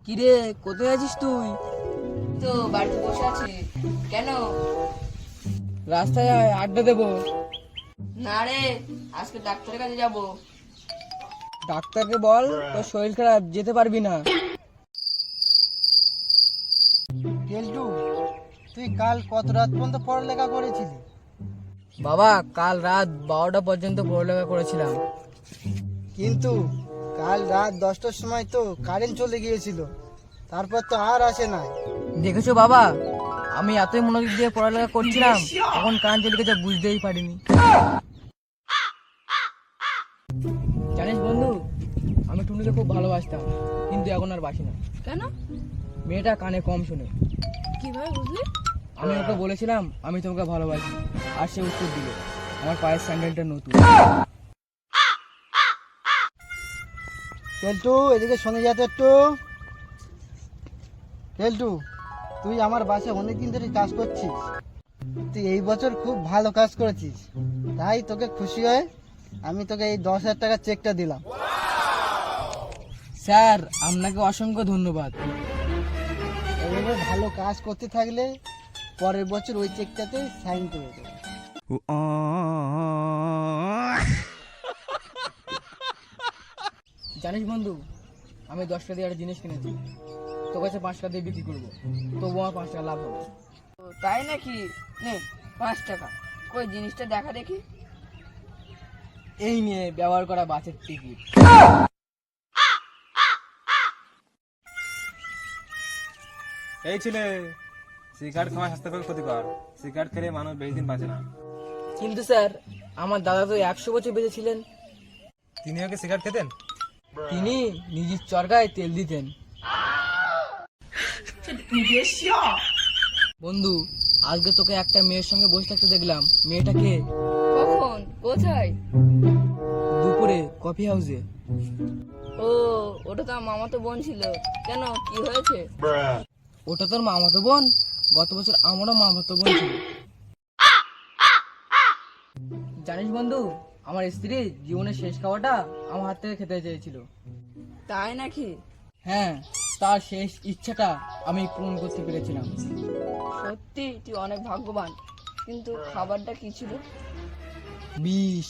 কিরে, কোথায় আছিস তুই? তো বাড়িতে বসে আছি। কেন? রাস্তায় আয়, আড্ডা দেবো। না রে, আজকে ডাক্তারের কাছে যাব। ডাক্তারকে বল তোর শরীর খারাপ, যেতে পারবি না। কেলটু, তুই কাল কত রাত পর্যন্ত পড়ালেখা করেছিলি? বাবা, কাল রাত 12টা পর্যন্ত পড়ালেখা করেছিলাম। কিন্তু কাল রাত 10টার সময় তো কারেন্ট চলে গিয়েছিল, তারপর তো আর আসে নাই। দেখেছো বাবা, আমি এতই মনোযোগ দিয়ে পড়ালেখা করছিলাম, তখন কারেন্ট চলে গেছে, বুঝতেই পারিনি। জানিস বন্ধু, আমি টুনিকে খুব ভালোবাসতাম, কিন্তু এখন আর বাসি না। কেন? মেয়েটা কানে কম শুনে। কিভাবে বুঝলি? আমি ওকে বলেছিলাম আমি তোমাকে ভালোবাসি, আর সে উত্তর দিল আমার পায়ের স্যান্ডেলটা নতুন। কেলটু, এদিকে শোনে যা তো একটু। কেলটু, তুই আমার বাসে অনেকদিন ধরে কাজ করছিস, তুই এই বছর খুব ভালো কাজ করেছিস, তাই তোকে খুশি হয়ে আমি তোকে এই 10,000 টাকা চেকটা দিলাম। স্যার, আপনাকে অসংখ্য ধন্যবাদ। এইভাবে ভালো কাজ করতে থাকলে পরের বছর ওই চেকটাতে সাইন করে দেবো। জানিস বন্ধু, আমি 10 টাকা দিয়ে একটা জিনিস কিনেছি, তোর কাছে 5 টাকা দিয়ে বিক্রি করবো, তবু আমার 5 টাকা লাভ হবে। ও, তাই নাকি? নে, 5 টাকা। কই জিনিসটা দেখা দেখি। এই নিয়ে ব্যবহার করা বাসের টিকিট। এই ছেলে, সিগারেট খাওয়া স্বাস্থ্যের পক্ষে ক্ষতিকর। সিগারেট খেলে মানুষ বেশি দিন বাঁচে না। কিন্তু স্যার, আমার দাদা তো 100 বছর বেঁচে ছিলেন। তিনিও কি সিগারেট খেতেন? তিনি নিজের চরকায় তেল দিতেন। বন্ধু, আজকে তোকে একটা মেয়ের সঙ্গে বসে থাকতে দেখলাম। মেয়েটাকে কখন? কোথায়? দুপুরে কফি হাউসে। ও, ওটা তো আমার মামাতো বোন ছিল। কেন, কি হয়েছে? ওটা তোর মামাতো বোন? গত বছর আমারও মামাতো বোন ছিল। জানিস বন্ধু, আমার স্ত্রী জীবনের শেষ খাওয়াটা আমার হাত থেকে খেতে চেয়েছিল। তাই নাকি? হ্যাঁ, তার শেষ ইচ্ছাটা আমি পূরণ করতে পেরেছিলাম। সত্যি তুই অনেক ভাগ্যবান। কিন্তু খাবারটা কি ছিল? বিষ।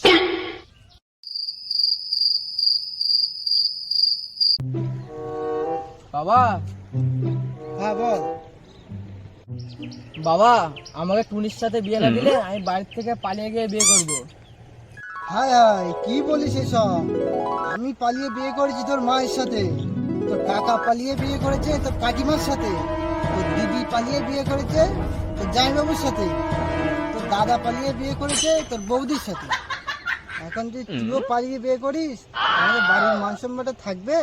বাবা, হ্যাঁ বল। বাবা, আমাকে টুনির সাথে বিয়ে না দিলে আমি বাড়ির থেকে পালিয়ে গিয়ে বিয়ে করব। হায় হায়, কি বলিস এসব? আমি পালিয়ে বিয়ে করেছি তোর মায়ের সাথে, তোর কাকা পালিয়ে বিয়ে করেছে তোর কাকিমার সাথে, তোর দিদি পালিয়ে বিয়ে করেছে তোর জামাইবাবুর সাথে, তোর দাদা পালিয়ে বিয়ে করেছে তোর বৌদির সাথে। এখন তুই তুইও পালিয়ে বিয়ে করিস, আমাদের বাড়ির মান সম্মানটা থাকবে?